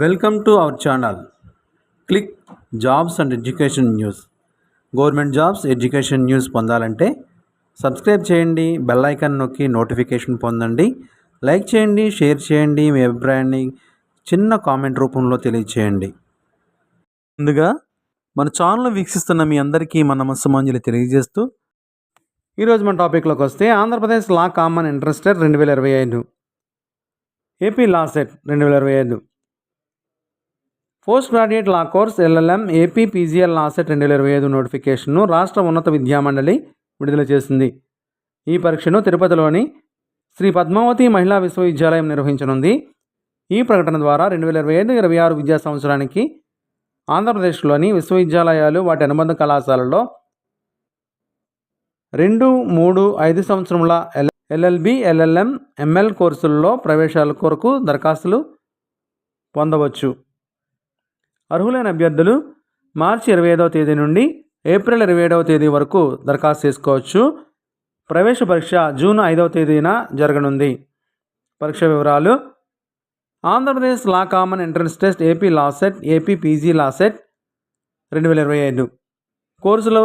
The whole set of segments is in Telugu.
Welcome to our channel. Click jobs and education news. Government jobs education news పొందాలంటే సబ్స్క్రైబ్ చేయండి, బెల్ ఐకాన్ నొక్కి నోటిఫికేషన్ పొందండి. లైక్ చేయండి, షేర్ చేయండి, మీ అభిప్రాయాన్ని చిన్న కామెంట్ రూపంలో తెలియచేయండి. ముందుగా మన ఛానల్ వీక్షిస్తున్న మీ అందరికీ మన నమస్సుమాంజలి తెలియజేస్తూ ఈరోజు మన టాపిక్లోకి వస్తే ఆంధ్రప్రదేశ్ లా common entrance test 2025, AP law set 2025, post graduate లా course LLM AP PGL law set 2025 నోటిఫికేషన్ను రాష్ట్ర ఉన్నత విద్యామండలి విడుదల చేసింది. ఈ పరీక్షను తిరుపతిలోని శ్రీ పద్మావతి మహిళా విశ్వవిద్యాలయం నిర్వహించనుంది. ఈ ప్రకటన ద్వారా 2025-26 విద్యా సంవత్సరానికి ఆంధ్రప్రదేశ్లోని విశ్వవిద్యాలయాలు వాటి అనుబంధ కళాశాలల్లో 2, 3, 5 సంవత్సరముల ఎల్ఎల్బి, ఎల్ఎల్ఎం, ఎంఎల్ కోర్సుల్లో ప్రవేశాల కొరకు దరఖాస్తులు పొందవచ్చు. అర్హులైన అభ్యర్థులు మార్చి 25వ తేదీ నుండి ఏప్రిల్ 27వ తేదీ వరకు దరఖాస్తు చేసుకోవచ్చు. ప్రవేశ పరీక్ష జూన్ 5వ తేదీన జరగనుంది. పరీక్ష వివరాలు: ఆంధ్రప్రదేశ్ లా common entrance test AP law set, AP PG law set 2025 కోర్సులు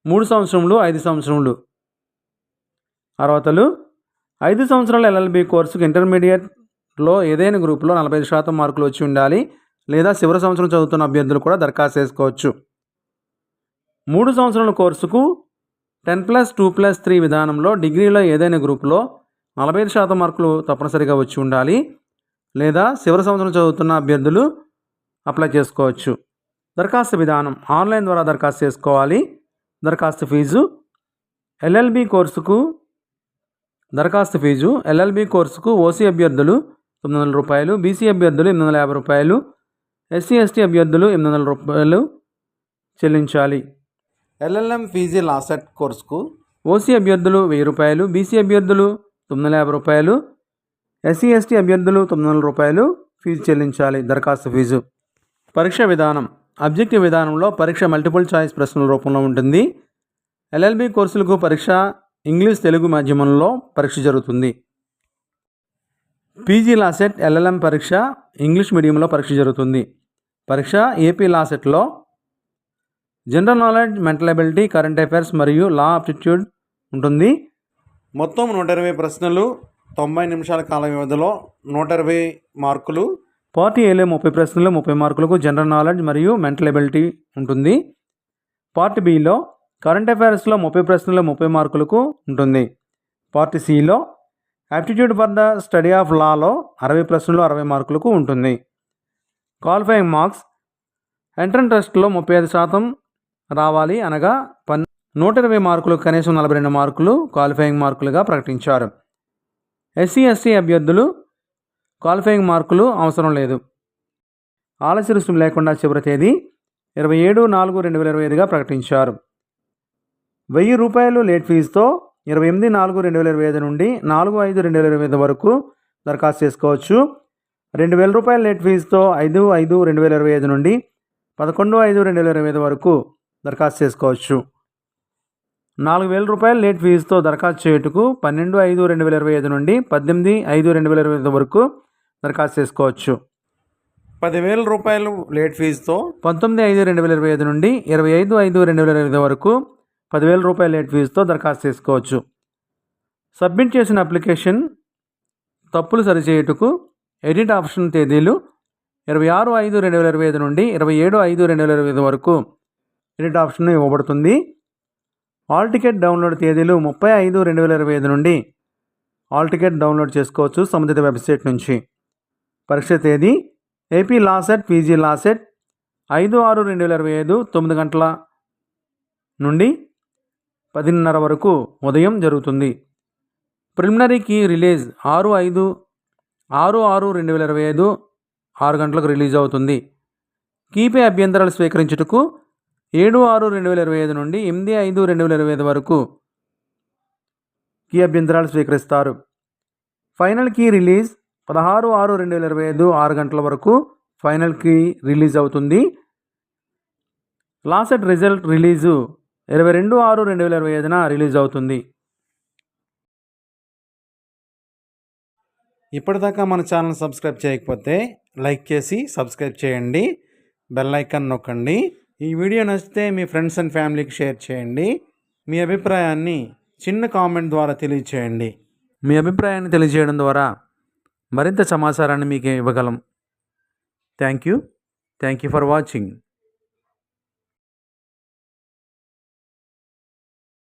3 సంవత్సరములు, 5 సంవత్సరములు. అర్హతలు: 5 సంవత్సరాల ఎల్ఎల్బి కోర్సుకు ఇంటర్మీడియట్లో ఏదైనా గ్రూపులో 45% మార్కులు వచ్చి ఉండాలి, లేదా చివరి సంవత్సరం చదువుతున్న అభ్యర్థులు కూడా దరఖాస్తు చేసుకోవచ్చు. 3 సంవత్సరాల కోర్సుకు 10+2+3 విధానంలో డిగ్రీలో ఏదైనా గ్రూపులో 45% మార్కులు తప్పనిసరిగా వచ్చి ఉండాలి, లేదా చివరి సంవత్సరం చదువుతున్న అభ్యర్థులు అప్లై చేసుకోవచ్చు. దరఖాస్తు విధానం: ఆన్లైన్ ద్వారా దరఖాస్తు చేసుకోవాలి. దరఖాస్తు ఫీజు: ఎల్ఎల్బి కోర్సుకు దరఖాస్తు ఫీజు ఎల్ఎల్బి కోర్సుకు ఓసీ అభ్యర్థులు 900 రూపాయలు, బీసీ అభ్యర్థులు 850 రూపాయలు, ఎస్సీ ఎస్టీ అభ్యర్థులు 800 రూపాయలు చెల్లించాలి. ఎల్ఎల్ఎం పీజీ లా సెట్ కోర్సుకు ఓసీ అభ్యర్థులు 1000 రూపాయలు, బీసీ అభ్యర్థులు 950 రూపాయలు, ఎస్సీ ఎస్టీ అభ్యర్థులు 900 రూపాయలు ఫీజు చెల్లించాలి. దరఖాస్తు ఫీజు. పరీక్ష విధానం: ఆబ్జెక్టివ్ విధానంలో పరీక్ష మల్టిపుల్ చాయిస్ ప్రశ్నల రూపంలో ఉంటుంది. ఎల్ఎల్బి కోర్సులకు పరీక్ష ఇంగ్లీష్ తెలుగు మాధ్యమంలో పరీక్ష జరుగుతుంది. పీజీ లా సెట్ ఎల్ఎల్ఎం పరీక్ష ఇంగ్లీష్ మీడియంలో పరీక్ష జరుగుతుంది. పరీక్ష ఏపీ లా సెట్లో general knowledge, mental ability, current affairs మరియు లా ఆప్టిట్యూడ్ ఉంటుంది. మొత్తం 120 ప్రశ్నలు, 90 నిమిషాల కాల వ్యవధిలో 120 మార్కులు. పార్ట్ ఏలో 30 ప్రశ్నలు, 30 మార్కులకు జనరల్ నాలెడ్జ్ మరియు మెంటల్ ఎబిలిటీ ఉంటుంది. పార్ట్ బిలో కరెంట్ అఫైర్స్లో 30 ప్రశ్నలు, 30 మార్కులకు ఉంటుంది. పార్ట్ సిలో aptitude for the study of లాలో 60 ప్రశ్నలు, 60 మార్కులకు ఉంటుంది. క్వాలిఫైయింగ్ మార్క్స్: ఎంట్రన్స్ టెస్ట్లో 35% రావాలి, అనగా 120 మార్కులు కనీసం 42 మార్కులు క్వాలిఫైయింగ్ మార్కులుగా ప్రకటించారు. ఎస్సీ ఎస్టీ అభ్యర్థులు క్వాలిఫైయింగ్ మార్కులు అవసరం లేదు. ఆలస్య రుసుము లేకుండా చివరి తేదీ 27/4/2025గా ప్రకటించారు. 1000 రూపాయలు లేట్ ఫీజుతో 28/4/2025 నుండి 4/5/2025 వరకు దరఖాస్తు చేసుకోవచ్చు. 2000 రూపాయల లేట్ ఫీజుతో 5/5/2025 నుండి 11/5/2025 వరకు దరఖాస్తు చేసుకోవచ్చు. 4000 రూపాయల లేట్ ఫీజుతో దరఖాస్తు చేయుటకు 12/5/2025 నుండి 18/5/2025 వరకు దరఖాస్తు చేసుకోవచ్చు. 10,000 రూపాయలు లేట్ ఫీజుతో 19/5/2025 నుండి 25/5/2025 వరకు 10,000 రూపాయల లేట్ ఫీజుతో దరఖాస్తు చేసుకోవచ్చు. సబ్మిట్ చేసిన అప్లికేషన్ తప్పులు సరిచేయుటకు ఎడిట్ ఆప్షన్ తేదీలు 26/5/2025 నుండి 27/5/2025 వరకు ఎడిట్ ఆప్షన్ ఇవ్వబడుతుంది. ఆల్ టికెట్ డౌన్లోడ్ తేదీలు 30/5/2025 నుండి ఆల్ టికెట్ డౌన్లోడ్ చేసుకోవచ్చు సంబంధిత వెబ్సైట్ నుంచి. పరీక్ష తేదీ: AP law set, PG law set 5/6/2025 9 గంటల నుండి 10:30 వరకు ఉదయం జరుగుతుంది. ప్రిలిమినరీ కీ రిలీజ్ 6/6/2025 6 గంటలకు రిలీజ్ అవుతుంది. కీపై అభ్యంతరాలు స్వీకరించుటకు 7/6/2025 నుండి 8/5/2025 వరకు కీ అభ్యంతరాలు స్వీకరిస్తారు. ఫైనల్ కీ రిలీజ్ 16/6/2025 6 గంటల వరకు ఫైనల్ కీ రిలీజ్ అవుతుంది. Law set result release 22/6/2025 release అవుతుంది. ఇప్పటిదాకా మన ఛానల్ సబ్స్క్రైబ్ చేయకపోతే లైక్ చేసి సబ్స్క్రైబ్ చేయండి, బెల్ ఐకాన్ నొక్కండి. ఈ వీడియో నచ్చితే మీ ఫ్రెండ్స్ అండ్ ఫ్యామిలీకి షేర్ చేయండి. మీ అభిప్రాయాన్ని చిన్న కామెంట్ ద్వారా తెలియచేయండి. మీ అభిప్రాయాన్ని తెలియజేయడం ద్వారా మరింత సమాచారాన్ని మీకు ఇవ్వగలం. Thank you for watching.